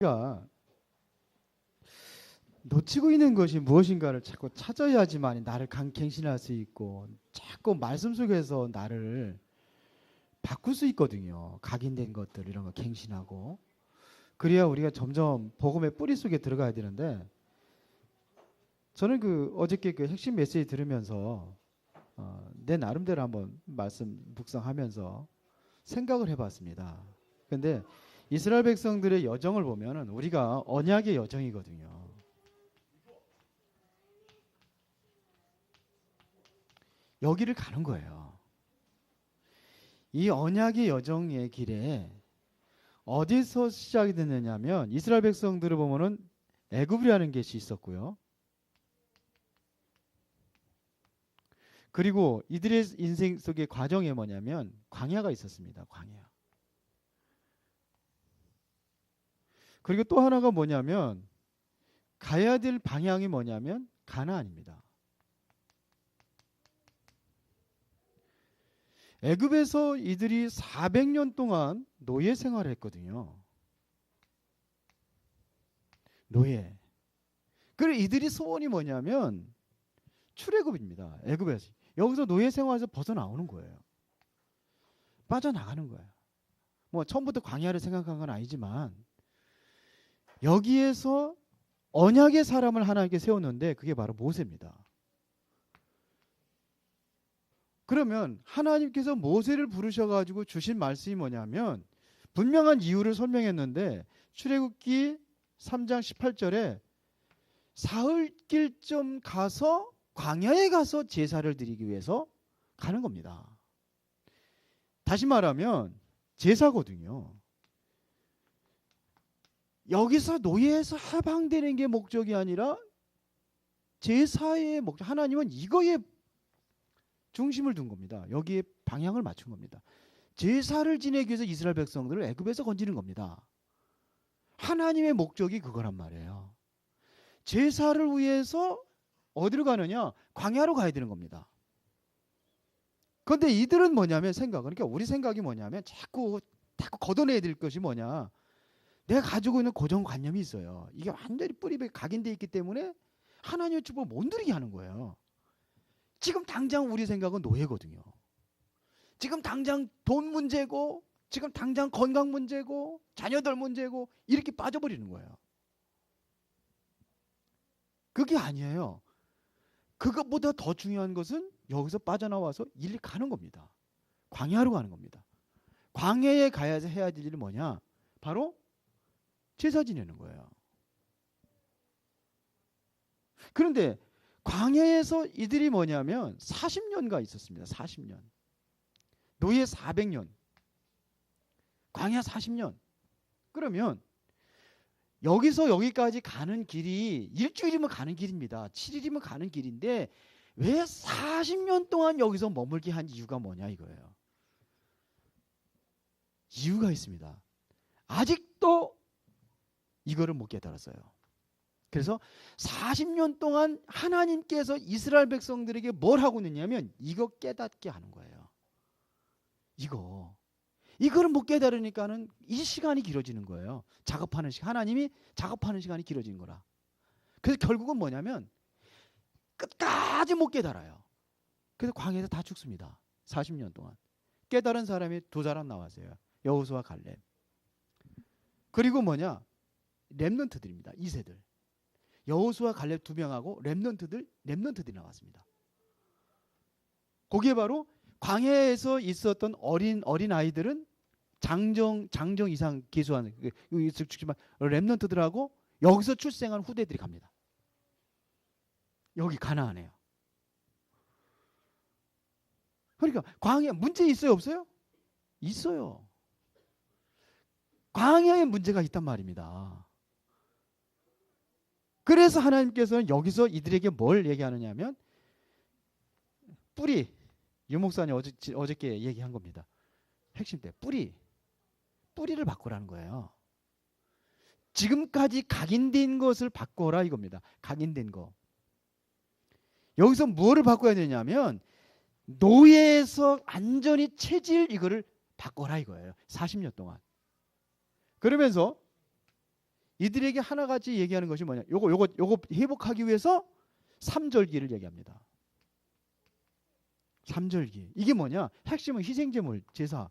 우리가 놓치고 있는 것이 무엇인가를 자꾸 찾아야지만 나를 갱신할 수 있고 자꾸 말씀 속에서 나를 바꿀 수 있거든요. 각인된 것들 이런 거 갱신하고 그래야 우리가 점점 복음의 뿌리 속에 들어가야 되는데 저는 어저께 핵심 메시지 들으면서 내 나름대로 한번 말씀 묵상하면서 생각을 해봤습니다. 근데 이스라엘 백성들의 여정을 보면은 우리가 언약의 여정이거든요. 여기를 가는 거예요. 이 언약의 여정의 길에 어디서 시작이 됐느냐면 이스라엘 백성들을 보면은 애굽이라는 것이 있었고요. 그리고 이들의 인생 속의 과정에 뭐냐면 광야가 있었습니다. 광야. 그리고 또 하나가 뭐냐면 가야 될 방향이 뭐냐면 가나안입니다. 애굽에서 이들이 400년 동안 노예 생활을 했거든요. 노예. 그리고 이들이 소원이 뭐냐면 출애굽입니다. 애굽에서. 여기서 노예 생활에서 벗어나오는 거예요. 빠져나가는 거예요. 뭐 처음부터 광야를 생각한 건 아니지만 여기에서 언약의 사람을 하나님께 세웠는데 그게 바로 모세입니다. 그러면 하나님께서 모세를 부르셔가지고 주신 말씀이 뭐냐면 분명한 이유를 설명했는데 출애굽기 3장 18절에 사흘길쯤 가서 광야에 가서 제사를 드리기 위해서 가는 겁니다. 다시 말하면 제사거든요. 여기서 노예에서 해방되는 게 목적이 아니라 제사의 목적. 하나님은 이거에 중심을 둔 겁니다. 여기에 방향을 맞춘 겁니다. 제사를 지내기 위해서 이스라엘 백성들을 애굽에서 건지는 겁니다. 하나님의 목적이 그거란 말이에요. 제사를 위해서 어디로 가느냐? 광야로 가야 되는 겁니다. 그런데 이들은 뭐냐면 그러니까 우리 생각이 뭐냐면 자꾸 걷어내야 될 것이 뭐냐? 내가 가지고 있는 고정관념이 있어요. 이게 완전히 뿌리에 각인되어 있기 때문에 하나님의 축복을 못 누리게 하는 거예요. 지금 당장 우리 생각은 노예거든요. 지금 당장 돈 문제고 지금 당장 건강 문제고 자녀들 문제고 이렇게 빠져버리는 거예요. 그게 아니에요. 그것보다 더 중요한 것은 여기서 빠져나와서 일이 가는 겁니다. 광야로 가는 겁니다. 광야에 가야지 해야 될 일이 뭐냐? 바로 제사 지내는 거예요. 그런데 광야에서 이들이 뭐냐면 40년가 있었습니다. 40년. 노예 400년. 광야 40년. 그러면 여기서 여기까지 가는 길이 일주일이면 가는 길입니다. 7일이면 가는 길인데 왜 40년 동안 여기서 머물게 한 이유가 뭐냐 이거예요. 이유가 있습니다. 아직도 이거를 못 깨달았어요. 그래서 40년 동안 하나님께서 이스라엘 백성들에게 뭘 하고 있느냐면 이거 깨닫게 하는 거예요. 이거를 못 깨달으니까는 이 시간이 길어지는 거예요. 작업하는 시간. 하나님이 작업하는 시간이 길어지는 거라. 그래서 결국은 뭐냐면 끝까지 못 깨달아요. 그래서 광야에서 다 죽습니다. 40년 동안. 깨달은 사람이 2사람 나왔어요. 여호수아 갈렙. 그리고 뭐냐? 렘넌트들입니다. 2세들. 여호수아 갈렙 2명하고 렘넌트들이 나왔습니다. 거기에 바로 광야에서 있었던 어린 아이들은 장정 이상 계수하는 죽지만 렘넌트들하고 여기서 출생한 후대들이 갑니다. 여기 가나안이에요. 그러니까 광야 문제 있어요, 없어요? 있어요. 광야에 문제가 있단 말입니다. 그래서 하나님께서는 여기서 이들에게 뭘 얘기하느냐면 뿌리. 유 목사님 어저께 얘기한 겁니다. 핵심 때 뿌리를 바꾸라는 거예요. 지금까지 각인된 것을 바꿔라 이겁니다. 각인된 거. 여기서 무엇을 바꿔야 되냐면 노예에서 완전히 체질 이거를 바꿔라 이거예요. 40년 동안. 그러면서 이들에게 하나같이 얘기하는 것이 뭐냐? 요거 회복하기 위해서 삼절기를 얘기합니다. 삼절기. 이게 뭐냐? 핵심은 희생제물, 제사.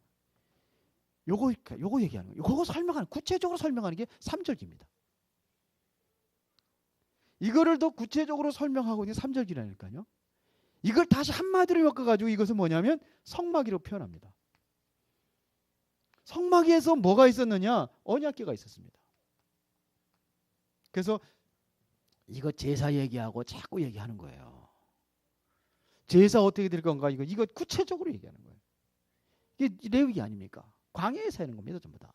요거 얘기하는 거예요. 요거 설명하는, 구체적으로 설명하는 게 삼절기입니다. 이거를 더 구체적으로 설명하고 있는 삼절기라니까요. 이걸 다시 한마디로 엮어가지고 이것은 뭐냐면 성막이라고 표현합니다. 성막에서 뭐가 있었느냐? 언약궤가 있었습니다. 그래서 이거 제사 얘기하고 자꾸 얘기하는 거예요. 제사 어떻게 될 건가? 이거 구체적으로 얘기하는 거예요. 이게 레위기 아닙니까? 광야에서 하는 겁니다, 전부 다.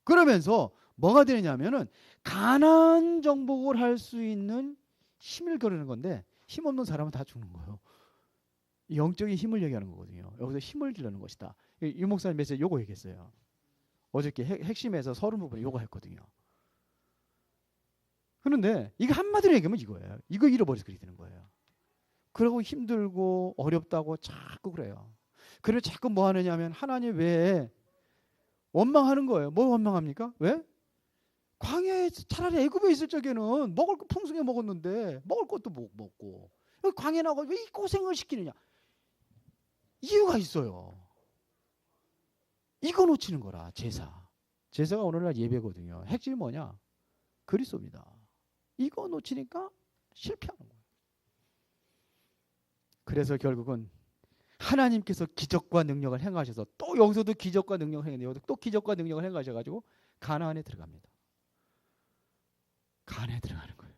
그러면서 뭐가 되느냐면은 가나안 정복을 할 수 있는 힘을 거르는 건데 힘 없는 사람은 다 죽는 거예요. 영적인 힘을 얘기하는 거거든요. 여기서 힘을 주려는 것이다. 유 목사님 메시지 요거 얘기했어요. 어저께 핵심에서 서른 부분에 요거 했거든요. 그런데 이거 한마디로 얘기하면 이거예요. 이거 잃어버려서 그렇게 되는 거예요. 그러고 힘들고 어렵다고 자꾸 그래요. 그래서 자꾸 뭐 하느냐 하면 하나님 외에 원망하는 거예요. 뭐 원망합니까? 왜? 광야에 차라리 애굽에 있을 적에는 먹을 거 풍성히 먹었는데 먹을 것도 못 먹고 광야에 나가서 왜 이 고생을 시키느냐? 이유가 있어요. 이거 놓치는 거라. 제사가 오늘날 예배거든요. 핵심이 뭐냐? 그리스도입니다. 이거 놓치니까 실패하는 거예요. 그래서 결국은 하나님께서 기적과 능력을 행하셔서 또 여기서도 기적과 능력을 행했는데 여기서 또 기적과 능력을 행하셔가지고 가나안에 들어갑니다. 가나안에 들어가는 거예요.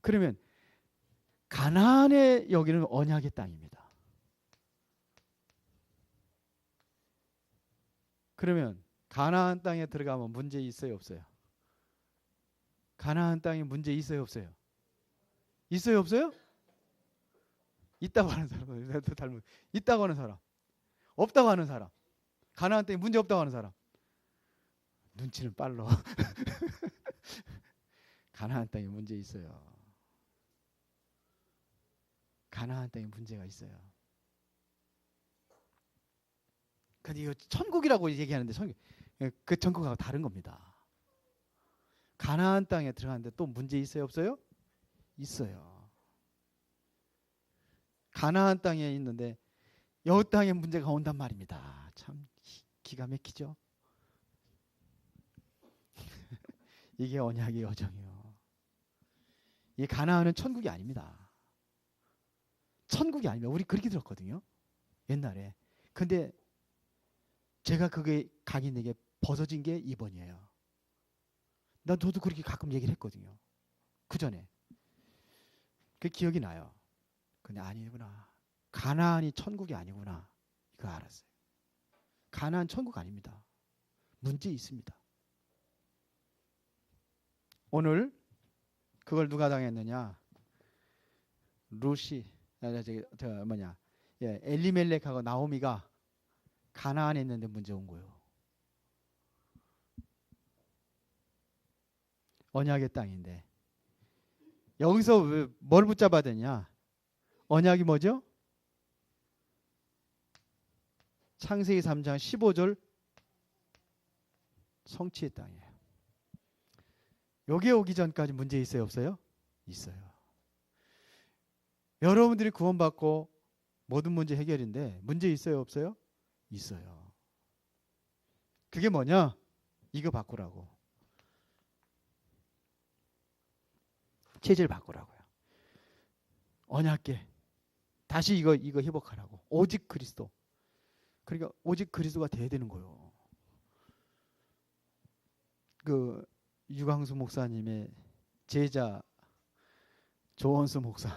그러면 가나안에 여기는 언약의 땅입니다. 그러면 가나안 땅에 들어가면 문제 있어요, 없어요? 가나안 땅에 문제 있어요, 없어요? 있어요, 없어요? 있다고 하는 사람, 있다고 하는 사람, 없다고 하는 사람, 가나안 땅에 문제 없다고 하는 사람. 눈치는 빨라. 가나안 땅에 문제 있어요. 가나안 땅에 문제가 있어요. 근데 이거 천국이라고 얘기하는데 그 천국하고 다른 겁니다. 가나안 땅에 들어가는데 또 문제 있어요, 없어요? 있어요. 가나안 땅에 있는데 여우 땅에 문제가 온단 말입니다. 참 기가 막히죠. 이게 언약의 여정이에요. 이 가나안은 천국이 아닙니다. 천국이 아닙니다. 우리 그렇게 들었거든요, 옛날에. 근데 제가 그게 각인에게 벗어진 게 이번이에요. 저도 그렇게 가끔 얘기를 했거든요. 그 전에. 그 기억이 나요. 근데 아니구나. 가나안이 천국이 아니구나. 이거 알았어요. 가나안 천국 아닙니다. 문제 있습니다. 오늘 그걸 누가 당했느냐? 루시, 엘리멜렉하고 나오미가 가나안에 있는데 문제 온 거예요. 언약의 땅인데 여기서 뭘 붙잡아야 되냐? 언약이 뭐죠? 창세기 3장 15절 성취의 땅이에요. 여기에 오기 전까지 문제 있어요, 없어요? 있어요. 여러분들이 구원받고 모든 문제 해결인데 문제 있어요, 없어요? 있어요. 그게 뭐냐? 이거 바꾸라고. 체질 바꾸라고요. 언약궤. 다시 이거 회복하라고. 오직 그리스도. 그러니까 오직 그리스도가 돼야 되는 거예요. 그 유광수 목사님의 제자 조원수 목사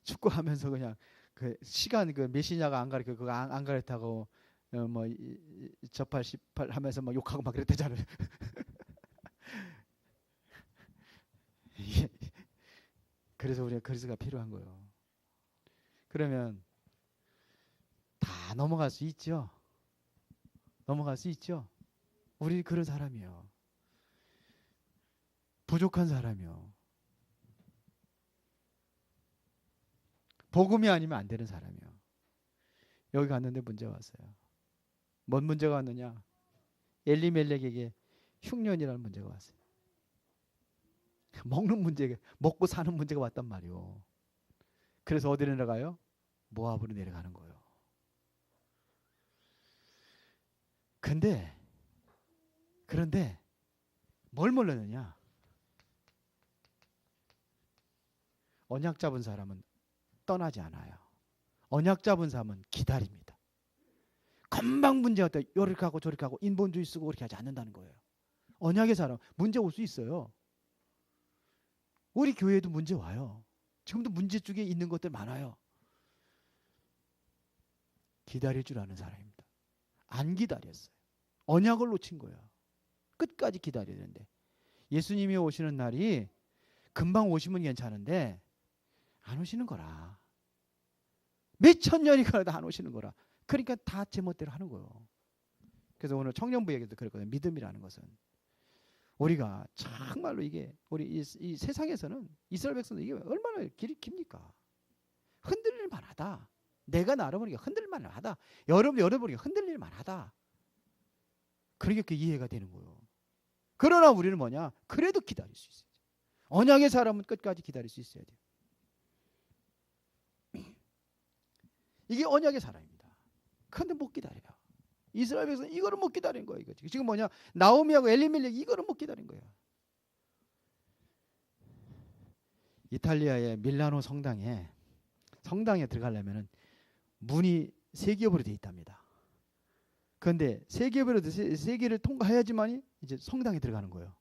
축구하면서 그냥 그 시간 그 메시냐가 안 가르쳐 그거 안 가르쳤다고 뭐 저팔 18 하면서 막 욕하고 막 그랬대잖아요. 그래서 우리가 그리스도가 필요한 거예요. 그러면 다 넘어갈 수 있죠. 넘어갈 수 있죠. 우리 그런 사람이에요. 부족한 사람이요. 복음이 아니면 안 되는 사람이요. 여기 갔는데 문제가 왔어요. 뭔 문제가 왔느냐? 엘리멜렉에게 흉년이라는 문제가 왔어요. 먹는 문제가, 먹고 사는 문제가 왔단 말이요. 그래서 어디로 내려가요? 모압으로 내려가는 거예요. 그런데 뭘 몰랐느냐? 언약 잡은 사람은 떠나지 않아요. 언약 잡은 사람은 기다립니다. 금방 문제가 또 요렇게 하고 저렇게 하고 인본주의 쓰고 그렇게 하지 않는다는 거예요. 언약의 사람 문제 올 수 있어요. 우리 교회도 문제 와요. 지금도 문제 쪽에 있는 것들 많아요. 기다릴 줄 아는 사람입니다. 안 기다렸어요. 언약을 놓친 거예요. 끝까지 기다려야 되는데 예수님이 오시는 날이 금방 오시면 괜찮은데 안 오시는 거라. 몇천 년이 가도 안 오시는 거라. 그러니까 다 제멋대로 하는 거예요. 그래서 오늘 청년부 얘기도 그랬거든요. 믿음이라는 것은 우리가 정말로 이게 우리 이 세상에서는 이스라엘 백성들 이게 얼마나 길이 깁니까? 흔들릴 만하다. 내가 나를 보니까 흔들릴 만하다. 여러분 보니까 흔들릴 만하다. 그러니까 그 이해가 되는 거예요. 그러나 우리는 뭐냐? 그래도 기다릴 수 있어요. 언약의 사람은 끝까지 기다릴 수 있어야 돼요. 이게 언약의 사람입니다. 그런데 못 기다려요. 이스라엘 백성은 이거를 못 기다린 거예요. 이거. 지금 뭐냐? 나오미하고 엘리멜렉이 이거를 못 기다린 거예요. 이탈리아의 밀라노 성당에 들어가려면 문이 3겹으로 되어 있답니다. 그런데 3개를 통과해야지만이 이제 성당에 들어가는 거예요.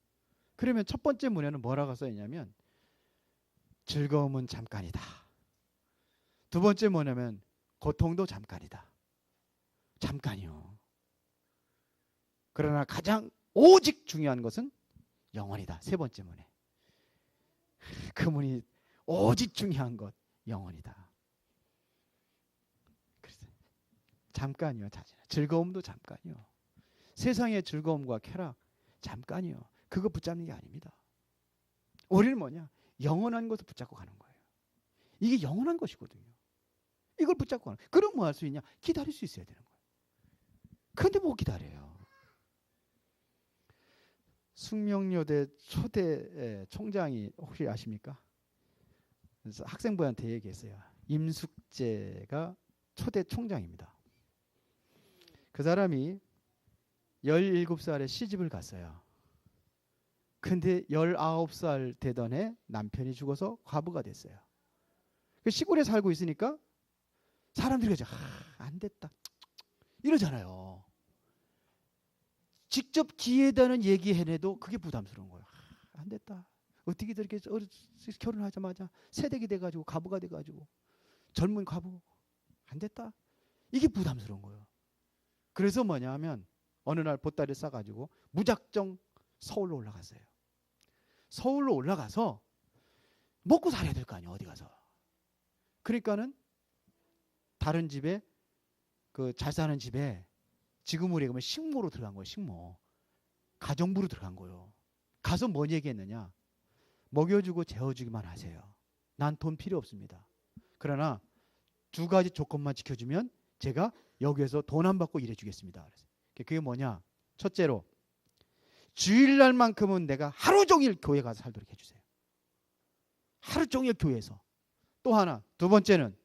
그러면 첫 번째 문에는 뭐라고 써 있냐면 즐거움은 잠깐이다. 두 번째 뭐냐면 고통도 잠깐이다. 잠깐이요. 그러나 가장 오직 중요한 것은 영원이다. 세 번째 문에. 그 문이 오직 중요한 것 영원이다. 그래서 잠깐이요. 즐거움도 잠깐이요. 세상의 즐거움과 쾌락 잠깐이요. 그거 붙잡는 게 아닙니다. 우리는 뭐냐? 영원한 것을 붙잡고 가는 거예요. 이게 영원한 것이거든요. 이걸 붙잡고 가는 거예요. 그럼 뭐 할 수 있냐? 기다릴 수 있어야 되는 거예요. 그런데 못 기다려요. 숙명여대 초대 총장이 혹시 아십니까? 그래서 학생부한테 얘기했어요. 임숙재가 초대 총장입니다. 그 사람이 17살에 시집을 갔어요. 근데 19살 되던 해 남편이 죽어서 과부가 됐어요. 시골에 살고 있으니까 사람들이 안 됐다 이러잖아요. 직접 기회다는 얘기해내도 그게 부담스러운 거예요. 안 됐다. 어떻게 저렇게 결혼하자마자 새댁이 돼가지고 과부가 돼가지고 젊은 과부 안 됐다. 이게 부담스러운 거예요. 그래서 뭐냐 하면 어느 날 보따리 싸가지고 무작정 서울로 올라갔어요. 서울로 올라가서 먹고 살아야 될 거 아니에요. 어디 가서. 그러니까는 다른 집에 그 잘 사는 집에 지금 우리 그러면 식모로 들어간 거예요. 식모. 가정부로 들어간 거예요. 가서 뭔 얘기했느냐. 먹여주고 재워주기만 하세요. 난 돈 필요 없습니다. 그러나 2가지 조건만 지켜주면 제가 여기에서 돈 안 받고 일해주겠습니다. 그게 뭐냐. 첫째로 주일날만큼은 내가 하루 종일 교회 가서 살도록 해주세요. 하루 종일 교회에서. 또 하나, 두 번째는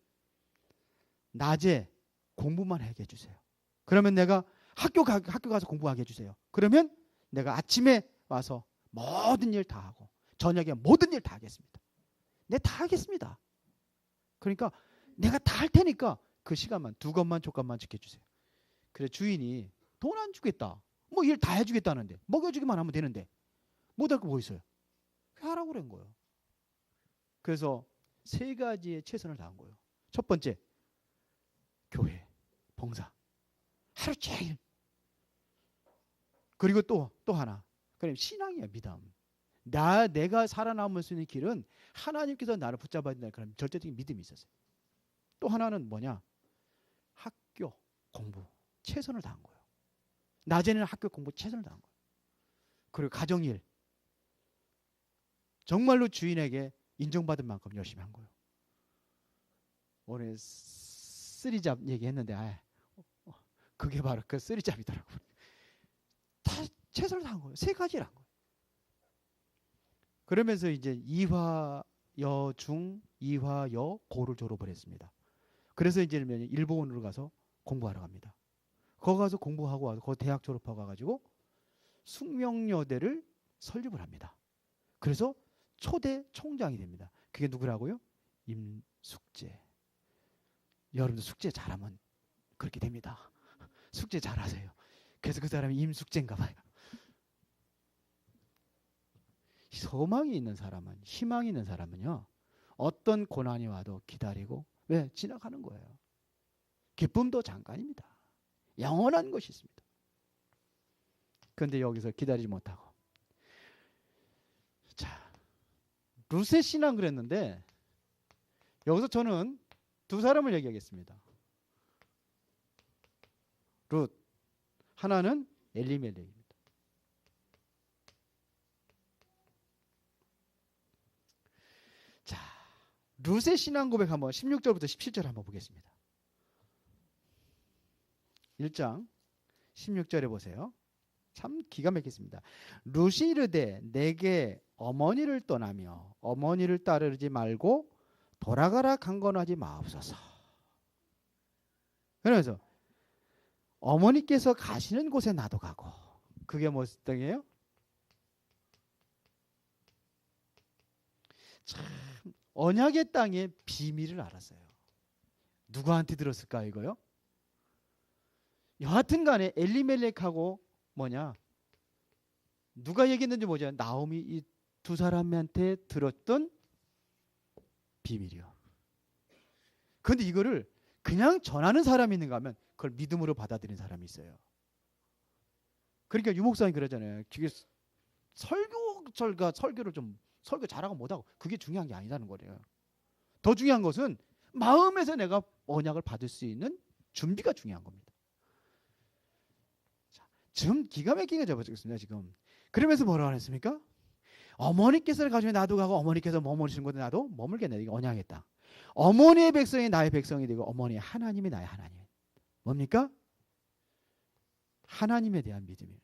낮에 공부만 하게 해주세요. 그러면 내가 학교 가서 공부하게 해주세요. 그러면 내가 아침에 와서 모든 일 다 하고 저녁에 모든 일 다 하겠습니다. 내가 다 하겠습니다. 그러니까 내가 다 할 테니까 그 시간만 2것만 조건만 지켜주세요. 그래 주인이 돈 안 주겠다. 뭐 일 다 해주겠다는데 먹여주기만 하면 되는데 못할 거 뭐 있어요? 하라고 그런 거예요. 그래서 3가지의 최선을 다한 거예요. 첫 번째 교회 봉사 하루 종일. 그리고 또 하나 그럼 신앙이야. 믿음. 내가 살아남을 수 있는 길은 하나님께서 나를 붙잡아야 된다는 그런 절대적인 믿음이 있었어요. 또 하나는 뭐냐? 학교 공부 최선을 다한 거예요. 낮에는 학교 공부 최선을 다한 거예요. 그리고 가정일 정말로 주인에게 인정받을 만큼 열심히 한 거예요. 오늘 쓰리잡 얘기했는데 그게 바로 그 쓰리잡이더라고요. 다 최선을 다한 거예요. 세 가지를 한 거예요. 그러면서 이제 이화여중, 이화여고를 졸업을 했습니다. 그래서 이제 일본으로 가서 공부하러 갑니다. 거기 가서 공부하고 와서 거기 대학 졸업하고 와가지고 숙명여대를 설립을 합니다. 그래서 초대 총장이 됩니다. 그게 누구라고요? 임숙재. 여러분들 숙제 잘하면 그렇게 됩니다. 숙제 잘하세요. 그래서 그 사람이 임숙재인가 봐요. 소망이 있는 사람은, 희망이 있는 사람은요, 어떤 고난이 와도 기다리고 왜? 지나가는 거예요. 기쁨도 잠깐입니다. 영원한 것이 있습니다. 그런데 여기서 기다리지 못하고, 자, 룻의 신앙 그랬는데 여기서 저는 두 사람을 얘기하겠습니다. 룻, 하나는 엘리멜렉입니다. 자, 룻의 신앙 고백 한번 16절부터 17절 한번 보겠습니다. 1장 16절에 보세요. 참 기가 막히습니다. 룻이 이르되 내게 어머니를 떠나며 어머니를 따르지 말고 돌아가라 강건하지 마옵소서. 그래서 어머니께서 가시는 곳에 나도 가고, 그게 무슨 땅이에요? 참 언약의 땅의 비밀을 알았어요. 누구한테 들었을까 이거요? 여하튼 간에 엘리멜렉하고 뭐냐, 누가 얘기했는지 뭐죠? 나오미 이 두 사람한테 들었던 비밀이요. 그런데 이거를 그냥 전하는 사람이 있는가 하면 그걸 믿음으로 받아들이는 사람이 있어요. 그러니까 유목사님 그러잖아요. 설교를 좀 설교 잘하고 못하고 그게 중요한 게 아니라는 거예요. 더 중요한 것은 마음에서 내가 언약을 받을 수 있는 준비가 중요한 겁니다. 자, 지금 기가 막히게 잡아주겠습니다. 지금 그러면서 뭐라고 했습니까? 어머니께서 가지고 나도 가고 어머니께서 머무르시는 곳에 나도 머물겠네. 이게 언약했다. 어머니의 백성이 나의 백성이 되고 어머니의 하나님이 나의 하나님. 뭡니까? 하나님에 대한 믿음이에요.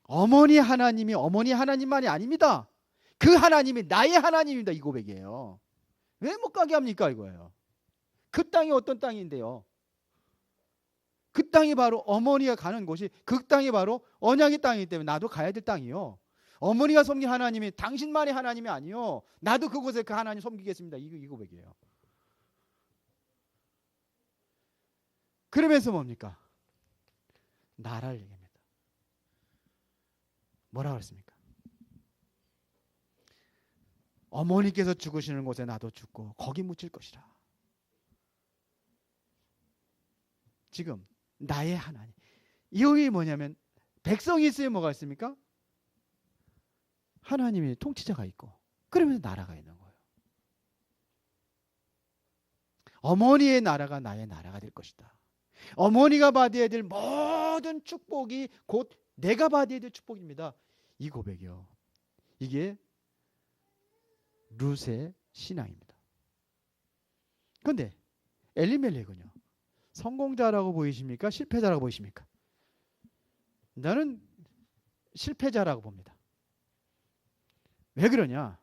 어머니 하나님이 어머니 하나님만이 아닙니다. 그 하나님이 나의 하나님입니다. 이 고백이에요. 왜 못 가게 합니까? 이거예요. 그 땅이 어떤 땅인데요? 그 땅이 바로 어머니가 가는 곳이, 그 땅이 바로 언약의 땅이기 때문에 나도 가야 될 땅이요. 어머니가 섬긴 하나님이 당신만의 하나님이 아니요. 나도 그곳에 그 하나님 섬기겠습니다. 이 고백이에요. 그러면서 뭡니까? 나라를 얘기합니다. 뭐라고 했습니까? 어머니께서 죽으시는 곳에 나도 죽고 거기 묻힐 것이라. 지금 나의 하나님. 이게 뭐냐면 백성이 있으면 뭐가 있습니까? 하나님이 통치자가 있고 그러면서 나라가 있는 거예요. 어머니의 나라가 나의 나라가 될 것이다. 어머니가 받아야 될 모든 축복이 곧 내가 받아야 될 축복입니다. 이 고백이요. 이게 룻의 신앙입니다. 그런데 엘리멜렉은요. 성공자라고 보이십니까? 실패자라고 보이십니까? 나는 실패자라고 봅니다. 왜 그러냐?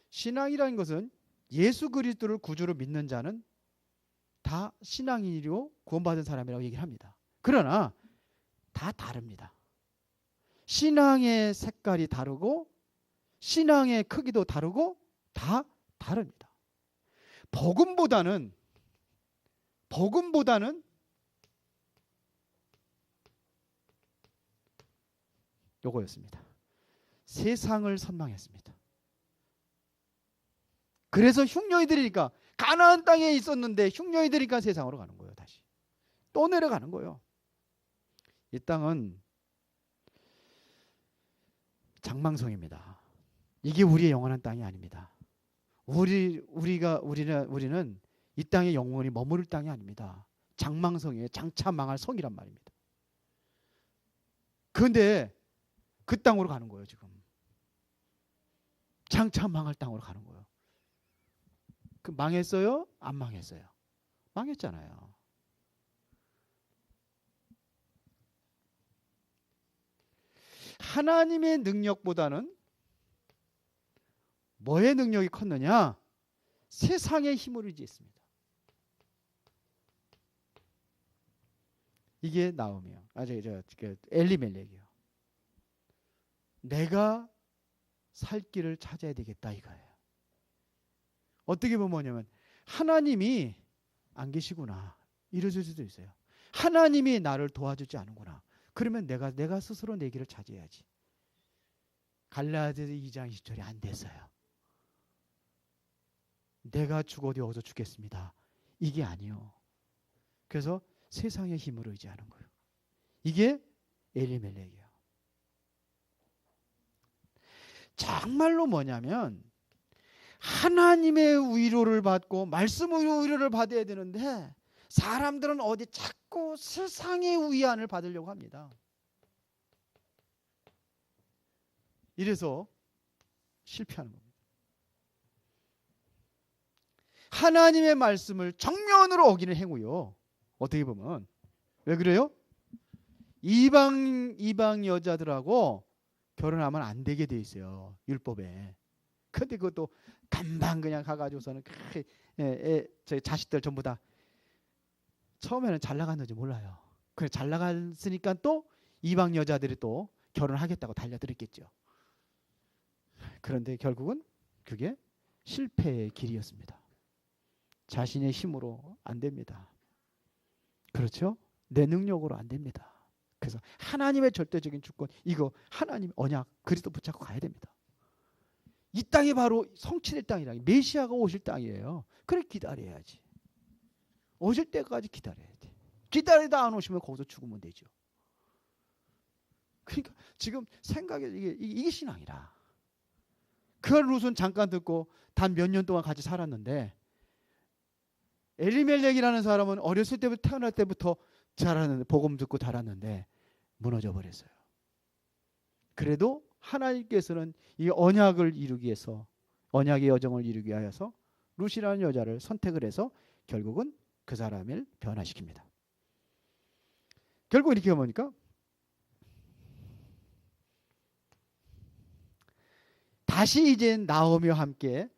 신앙이라는 것은 예수 그리스도를 구주로 믿는 자는 다 신앙인이고 구원받은 사람이라고 얘기를 합니다. 그러나 다 다릅니다. 신앙의 색깔이 다르고 신앙의 크기도 다르고 다 다릅니다. 복음보다는 요거였습니다. 세상을 선망했습니다. 그래서 흉년이 들이니까 가나안 땅에 있었는데 흉년이 들이니까 세상으로 가는 거예요. 다시 또 내려가는 거예요. 이 땅은 장망성입니다. 이게 우리의 영원한 땅이 아닙니다. 우리는 이 땅에 영원히 머무를 땅이 아닙니다. 장망성이에요. 장차 망할 성이란 말입니다. 그런데 그 땅으로 가는 거예요. 지금 장차 망할 땅으로 가는 거예요. 그 망했어요? 안 망했어요? 망했잖아요. 하나님의 능력보다는 뭐의 능력이 컸느냐? 세상의 힘을 의지했습니다. 이게 나오며 엘리멜렉이요. 내가 살 길을 찾아야 되겠다 이거예요. 어떻게 보면 뭐냐면 하나님이 안 계시구나 이러실 수도 있어요. 하나님이 나를 도와주지 않는구나. 그러면 내가 스스로 내 길을 찾아야지. 갈라디아서 2장 20절이 안 됐어요. 내가 죽어도 여기서 죽겠습니다. 이게 아니요. 그래서 세상의 힘으로 의지하는 거예요. 이게 엘리멜렉이에요. 정말로 뭐냐면 하나님의 위로를 받고 말씀의 위로를 받아야 되는데 사람들은 어디 자꾸 세상의 위안을 받으려고 합니다. 이래서 실패하는 겁니다. 하나님의 말씀을 정면으로 어기는 행위요. 어떻게 보면 왜 그래요? 이방 여자들하고 결혼하면 안 되게 돼 있어요. 율법에. 근데 그것도 금방 그냥 가가지고서는 저희 자식들 전부 다 처음에는 잘 나갔는지 몰라요. 그래 잘 나갔으니까 또 이방 여자들이 또 결혼하겠다고 달려들었겠죠. 그런데 결국은 그게 실패의 길이었습니다. 자신의 힘으로 안 됩니다. 그렇죠? 내 능력으로 안 됩니다. 그래서 하나님의 절대적인 주권, 이거 하나님의 언약, 그리스도 붙잡고 가야 됩니다. 이 땅이 바로 성취될 땅이라, 메시아가 오실 땅이에요. 그래 기다려야지. 오실 때까지 기다려야 돼. 기다리다 안 오시면 거기서 죽으면 되죠. 그러니까 지금 생각에 이게 신앙이라. 그 룻은 잠깐 듣고 단 몇 년 동안 같이 살았는데 엘리멜렉이라는 사람은 어렸을 때부터 태어날 때부터 자랐는데 복음 듣고 자랐는데 무너져 버렸어요. 그래도 하나님께서는 이 언약을 이루기 위해서 언약의 여정을 이루기 위해서 룻이라는 여자를 선택을 해서 결국은 그 사람을 변화시킵니다. 결국 이렇게 보니까 다시 이제 나오미와 함께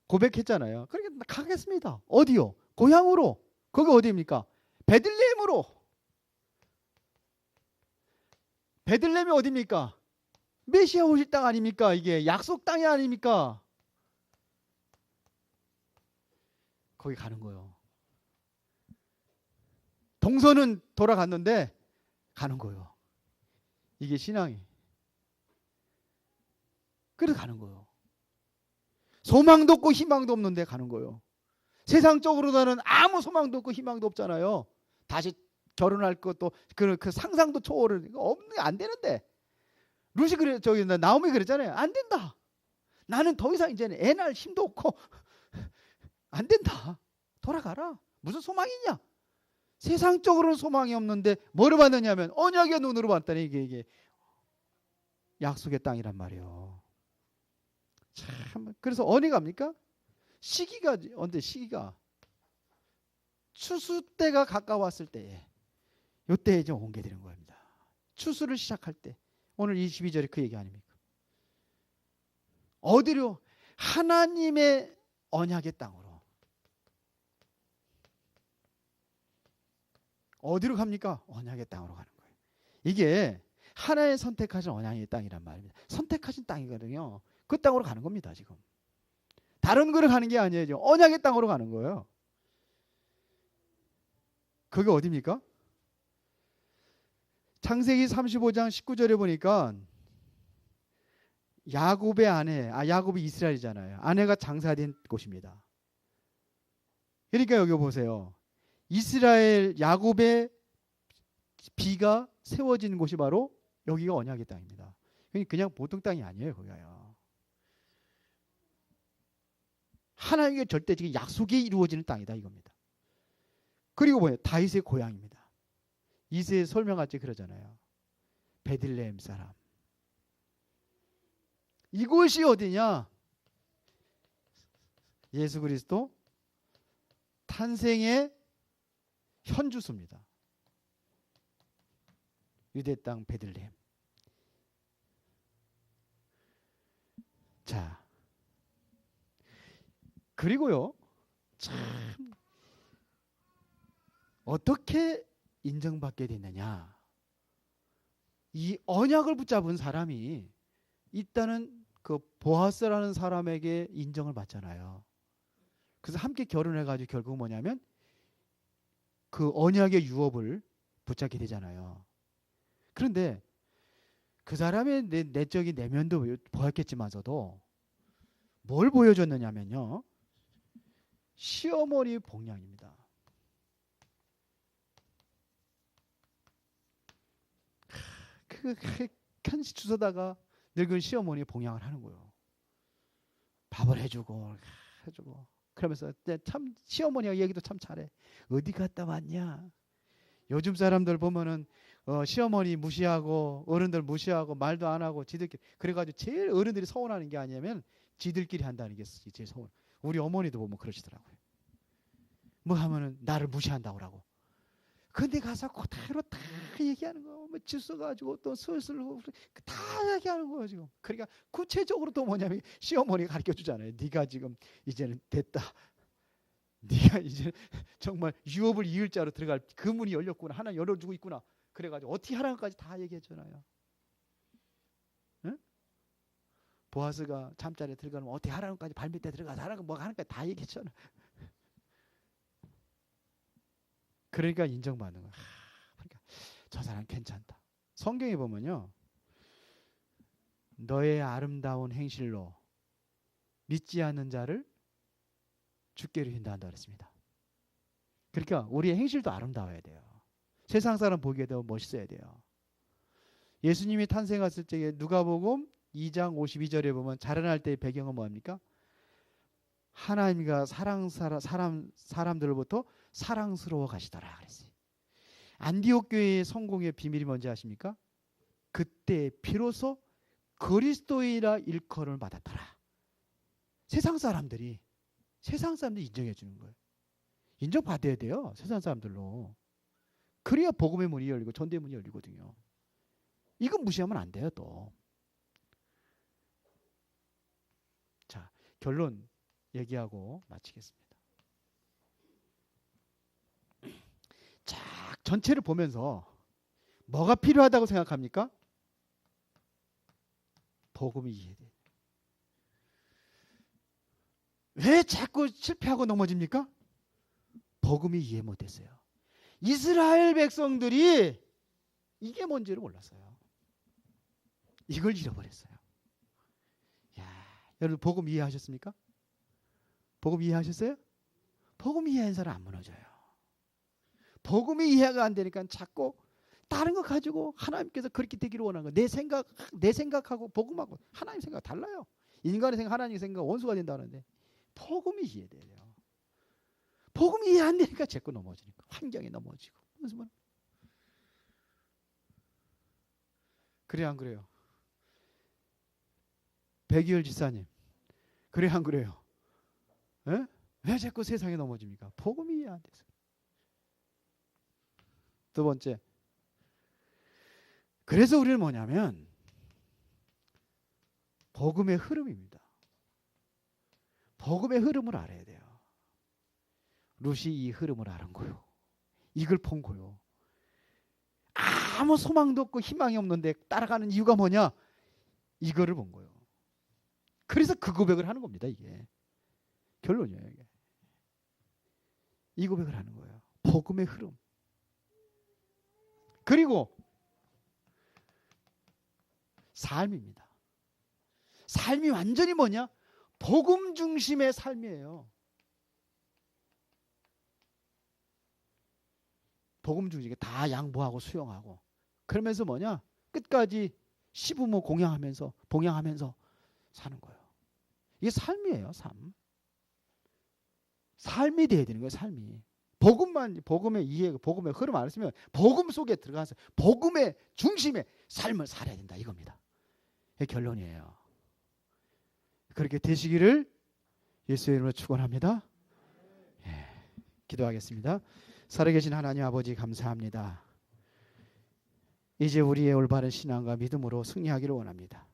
고백했잖아요. 그러니까 가겠습니다. 어디요? 고향으로. 거기 어디입니까? 베들레헴으로. 베들레헴이 어디입니까? 메시아 오실 땅 아닙니까? 이게 약속 땅이 아닙니까? 거기 가는 거예요. 동서는 돌아갔는데 가는 거예요. 이게 신앙이. 그래서 가는 거예요. 소망도 없고 희망도 없는데 가는 거예요. 세상적으로는 아무 소망도 없고 희망도 없잖아요. 다시 결혼할 것도 그 상상도 초월을 없는 안 되는데 룻이 그래 나오미 그랬잖아요. 안 된다. 나는 더 이상 이제는 애 낳을 힘도 없고 안 된다. 돌아가라. 무슨 소망이냐? 세상적으로는 소망이 없는데 뭐를 받느냐면 언약의 눈으로 봤더니 이게 약속의 땅이란 말이에요. 참 그래서 어디 갑니까? 시기가 언제 시기가 추수 때가 가까웠을 때에 이때에 좀 옮게 되는 겁니다. 추수를 시작할 때 오늘 22절에 그 얘기 아닙니까? 어디로? 하나님의 언약의 땅으로. 어디로 갑니까? 언약의 땅으로 가는 거예요. 이게 하나의 선택하신 언약의 땅이란 말입니다. 선택하신 땅이거든요. 그 땅으로 가는 겁니다. 지금 다른 거를 가는 게 아니에요. 언약의 땅으로 가는 거예요. 그게 어디입니까? 창세기 35장 19절에 보니까 야곱의 아내, 야곱이 이스라엘이잖아요. 아내가 장사된 곳입니다. 그러니까 여기 보세요. 이스라엘 야곱의 비가 세워진 곳이 바로 여기가 언약의 땅입니다. 그냥 보통 땅이 아니에요. 거기가요. 하나님의 절대적인 약속이 이루어지는 땅이다 이겁니다. 그리고 뭐예요? 다윗의 고향입니다. 이세에 설명할지 그러잖아요. 베들레헴 사람. 이곳이 어디냐? 예수 그리스도 탄생의 현주소입니다. 유대 땅 베들레헴. 자, 그리고요, 참 어떻게 인정받게 됐느냐? 이 언약을 붙잡은 사람이 일단은 그 보아스라는 사람에게 인정을 받잖아요. 그래서 함께 결혼해가지고 결국 뭐냐면 그 언약의 유업을 붙잡게 되잖아요. 그런데 그 사람의 내적인 내면도 보였겠지만서도 뭘 보여줬느냐면요, 시어머니 봉양입니다. 그 편지 주워다가 늙은 시어머니 봉양을 하는 거예요. 밥을 해주고 그러면서 참 시어머니가 얘기도 참 잘해. 어디 갔다 왔냐? 요즘 사람들 보면은 시어머니 무시하고 어른들 무시하고 말도 안 하고 지들끼리, 그래가지고 제일 어른들이 서운하는 게 아니냐면 지들끼리 한다는 게 제일 서운. 우리 어머니도 보면 그러시더라고요. 뭐 하면은 나를 무시한다고 그러고. 근데 가서 그대로 다 얘기하는 거. 뭐 질서가지고 또 슬슬 다 얘기하는 거예요 지금. 그러니까 구체적으로 또 뭐냐면 시어머니가 가르쳐 주잖아요. 네가 지금 이제는 됐다. 네가 이제 정말 유업을 이을 자로 들어갈 그 문이 열렸구나. 하나 열어주고 있구나. 그래가지고 어떻게 하라는까지 다 얘기했잖아요. 응? 보아스가 잠자리에 들어가면 어떻게 하라는까지 발밑에 들어가서 하라는 거 뭐 하는까지 다 얘기했잖아요. 그러니까 인정받는 거야. 그러니까 저 사람 괜찮다. 성경에 보면요, 너의 아름다운 행실로 믿지 않는 자를 죽게로 인도한다 그랬습니다. 그러니까 우리의 행실도 아름다워야 돼요. 세상 사람 보기에도 멋있어야 돼요. 예수님이 탄생했을 때에 누가복음 2장 52절에 보면 자라날 때의 배경은 뭐합니까? 하나님과 사람들로부터 사랑스러워 가시더라 그랬어요. 안디옥 교회의 성공의 비밀이 뭔지 아십니까? 그때 비로소 그리스도이라 일컬음을 받았더라. 세상 사람들이 인정해 주는 거예요. 인정받아야 돼요. 세상 사람들로. 그래야 복음의 문이 열리고 전도의 문이 열리거든요. 이건 무시하면 안 돼요 또. 자, 결론 얘기하고 마치겠습니다. 자, 전체를 보면서 뭐가 필요하다고 생각합니까? 복음이 이해돼요. 왜 자꾸 실패하고 넘어집니까? 복음이 이해 못했어요. 이스라엘 백성들이 이게 뭔지를 몰랐어요. 이걸 잃어버렸어요. 야, 여러분 복음 이해하셨습니까? 복음 이해하셨어요? 복음 이해한 사람 안 무너져요. 복음이 이해가 안 되니까 자꾸 다른 거 가지고 하나님께서 그렇게 되기를 원하는 거. 내 생각하고 복음하고 하나님 생각 달라요. 인간의 생각, 하나님의 생각 원수가 된다는데 복음이 이해돼요. 복음이 이해 안 되니까 자꾸 넘어지니까 환경이 넘어지고. 무슨 그래 안 그래요? 백이열 지사님, 그래 안 그래요? 에? 왜 자꾸 세상에 넘어집니까? 복음이 이해 안 돼서. 두 번째, 그래서 우리는 뭐냐면 복음의 흐름입니다. 복음의 흐름을 알아야 돼요. 룻이 이 흐름을 아는 거요. 이걸 본 거요. 아무 소망도 없고 희망이 없는데 따라가는 이유가 뭐냐? 이거를 본 거요. 그래서 그 고백을 하는 겁니다. 이게 결론이에요. 이게. 이 고백을 하는 거예요. 복음의 흐름. 그리고 삶입니다. 삶이 완전히 뭐냐? 복음 중심의 삶이에요. 복음 중심에 다 양보하고 수용하고 그러면서 뭐냐? 끝까지 시부모 봉양하면서 사는 거예요. 이게 삶이에요. 삶이 돼야 되는 거예요. 삶이. 복음의 이해, 복음의 흐름 안 했으면 복음 속에 들어가서 복음의 중심의 삶을 살아야 된다 이겁니다. 이게 결론이에요. 그렇게 되시기를 예수의 이름으로 축원합니다. 예, 기도하겠습니다. 살아계신 하나님 아버지 감사합니다. 이제 우리의 올바른 신앙과 믿음으로 승리하기를 원합니다.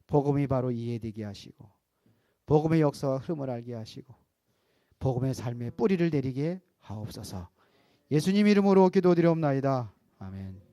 복음이 바로 이해되게 하시고 복음의 역사와 흐름을 알게 하시고 복음의 삶의 뿌리를 내리게 하옵소서. 예수님 이름으로 기도드리옵나이다. 아멘.